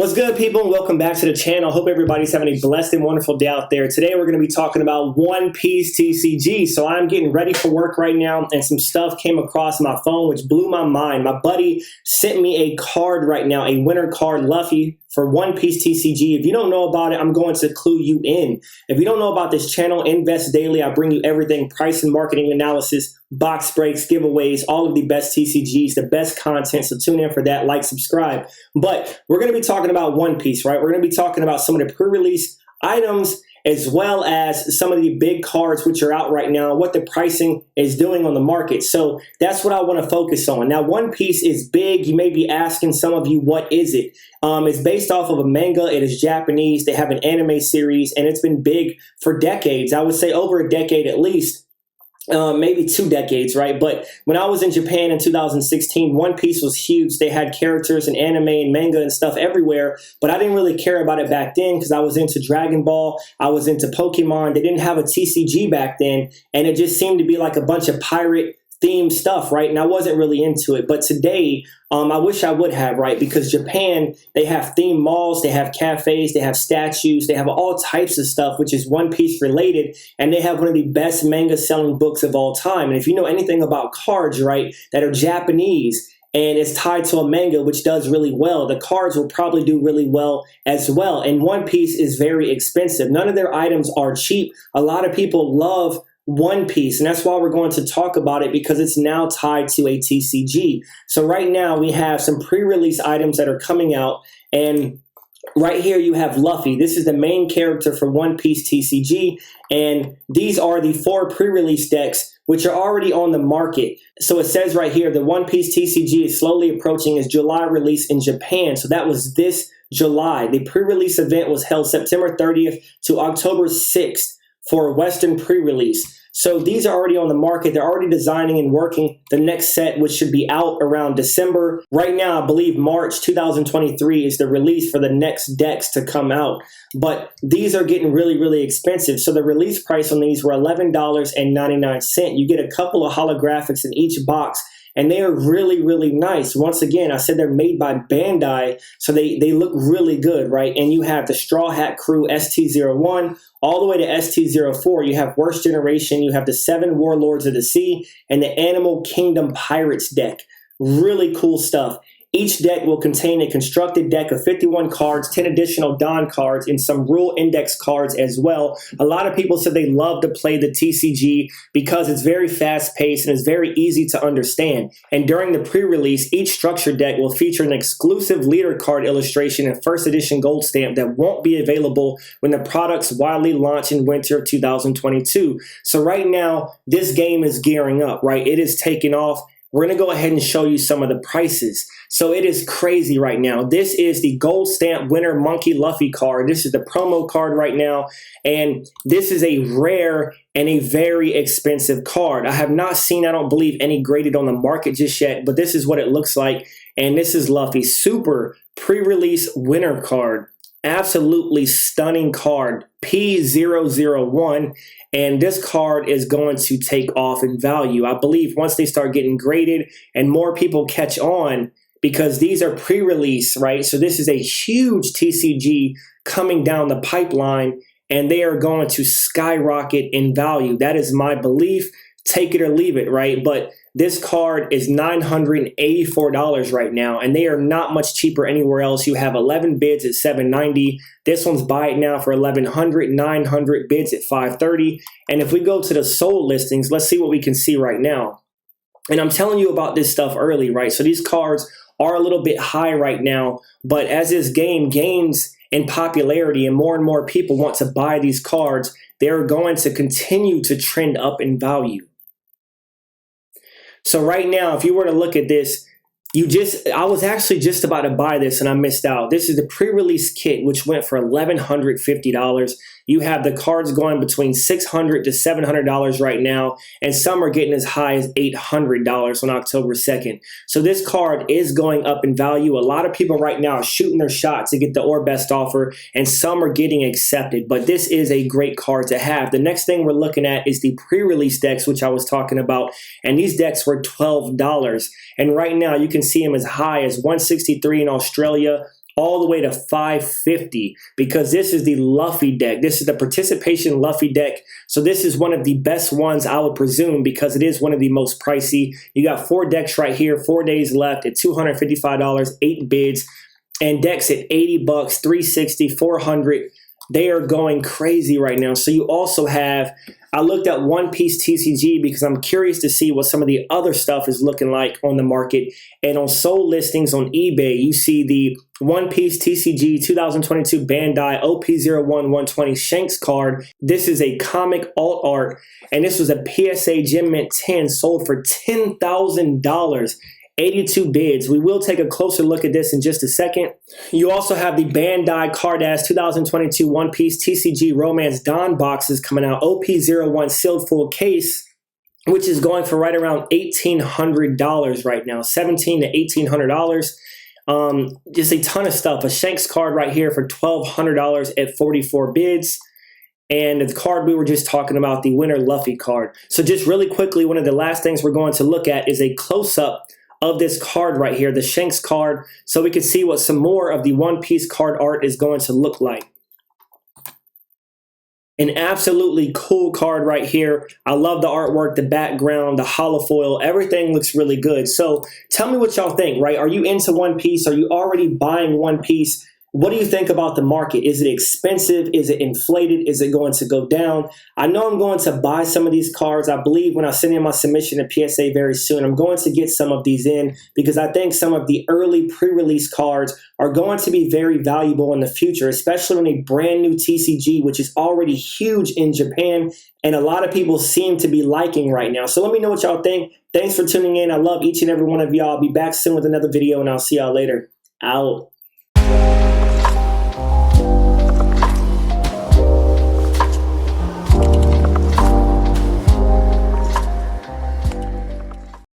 What's good, people, and welcome back to the channel. Hope everybody's having a blessed and wonderful day out there. Today, we're going to be talking about One Piece TCG. So I'm getting ready for work right now, and some stuff came across my phone, which blew my mind. My buddy sent me a card right now, a winter card, Luffy, for One Piece TCG. If you don't know about it, I'm going to clue you in. If you don't know about this channel, Invest Daily, I bring you everything, price and marketing analysis, box breaks, giveaways, all of the best TCGs, the best content. So tune in for that, like, subscribe. But we're going to be talking about One Piece, right? We're going to be talking about some of the pre-release items as well as some of the big cards which are out right now, what the pricing is doing on the market. So that's what I want to focus on. Now, One Piece is big. You may be asking some of you, what is it? It's based off of a manga. It is Japanese. They have an anime series, and it's been big for decades. I would say over a decade at least. Maybe 2 decades, right? But when I was in Japan in 2016, One Piece was huge. They had characters and anime and manga and stuff everywhere, but I didn't really care about it back then because I was into Dragon Ball. I was into Pokemon. They didn't have a TCG back then, and it just seemed to be like a bunch of pirate themed stuff, right? And I wasn't really into it. But today, I wish I would have, right? Because Japan, they have themed malls, they have cafes, they have statues, they have all types of stuff, which is One Piece related. And they have one of the best manga selling books of all time. And if you know anything about cards, right, that are Japanese, and it's tied to a manga, which does really well, the cards will probably do really well as well. And One Piece is very expensive. None of their items are cheap. A lot of people love One Piece, and that's why we're going to talk about it, because it's now tied to a TCG. So right now we have some pre-release items that are coming out, and right here you have Luffy. This is the main character for One Piece TCG, and these are the 4 pre-release decks which are already on the market. So it says right here, the One Piece TCG is slowly approaching its July release in Japan. So that was this July. The pre-release event was held September 30th to October 6th for Western pre-release. So these are already on the market. They're already designing and working the next set, which should be out around December. Right now, I believe March 2023 is the release for the next decks to come out. But these are getting really, really expensive. So the release price on these were $11.99. You get a couple of holographics in each box, and they are really, really nice. Once again, I said they're made by Bandai, so they look really good, right? And you have the Straw Hat Crew ST01 all the way to ST04. You have Worst Generation, you have the 7 Warlords of the Sea, and the Animal Kingdom Pirates deck. Really cool stuff. Each deck will contain a constructed deck of 51 cards, 10 additional Don cards, and some rule index cards as well. A lot of people said they love to play the TCG because it's very fast-paced and it's very easy to understand. And during the pre-release, each structured deck will feature an exclusive leader card illustration and first edition gold stamp that won't be available when the products widely launch in winter of 2022. So right now, this game is gearing up, right? It is taking off. We're going to go ahead and show you some of the prices. So it is crazy right now. This is the Gold Stamp Winter Monkey Luffy card. This is the promo card right now. And this is a rare and a very expensive card. I have not seen, I don't believe, any graded on the market just yet, but this is what it looks like. And this is Luffy. Super pre-release winter card. Absolutely stunning card. P001. And this card is going to take off in value. I believe once they start getting graded and more people catch on, because these are pre-release, right? So this is a huge TCG coming down the pipeline, and they are going to skyrocket in value. That is my belief. Take it or leave it, right? But this card is $984 right now, and they are not much cheaper anywhere else. You have 11 bids at $790. This one's buy it now for $1,100, 900 bids at $530. And if we go to the sold listings, let's see what we can see right now. And I'm telling you about this stuff early, right? So these cards are a little bit high right now, but as this game gains in popularity and more people want to buy these cards, they're going to continue to trend up in value. So right now, if you were to look at this, I was actually just about to buy this and I missed out. This is the pre-release kit, which went for $1,150. You have the cards going between $600 to $700 right now, and some are getting as high as $800 on October 2nd. So this card is going up in value. A lot of people right now are shooting their shot to get the or best offer, and some are getting accepted. But this is a great card to have. The next thing we're looking at is the pre-release decks, which I was talking about, and these decks were $12. And right now you can see them as high as $163 in Australia, all the way to $550 because this is the Luffy deck. This is the participation Luffy deck. So this is one of the best ones, I would presume, because it is one of the most pricey. You got 4 decks right here, 4 days left at $255, 8 bids, and decks at $80, $360, $400. They are going crazy right now. So you also have, I looked at One Piece TCG because I'm curious to see what some of the other stuff is looking like on the market. And on sold listings on eBay, you see the One Piece TCG 2022 Bandai OP01-120 Shanks card. This is a comic alt art, and this was a PSA Gem Mint 10 sold for $10,000. 82 bids. We will take a closer look at this in just a second. You also have the Bandai Cardass 2022 One Piece TCG Romance Dawn boxes coming out, OP01 sealed full case, which is going for right around $1,800 right now, $1,700 to $1,800. Just a ton of stuff. A Shanks card right here for $1,200 at 44 bids. And the card we were just talking about, the Winter Luffy card. So just really quickly, one of the last things we're going to look at is a close-up of this card right here, the Shanks card, so we can see what some more of the One Piece card art is going to look like. An absolutely cool card right here. I love the artwork, the background, the holofoil, everything looks really good. So tell me what y'all think, right? Are you into One Piece? Are you already buying One Piece? What do you think about the market? Is it expensive? Is it inflated? Is it going to go down? I know I'm going to buy some of these cards. I believe when I send in my submission to PSA very soon, I'm going to get some of these in because I think some of the early pre-release cards are going to be very valuable in the future, especially when a brand new TCG, which is already huge in Japan and a lot of people seem to be liking right now. So let me know what y'all think. Thanks for tuning in. I love each and every one of y'all. I'll be back soon with another video and I'll see y'all later. Out.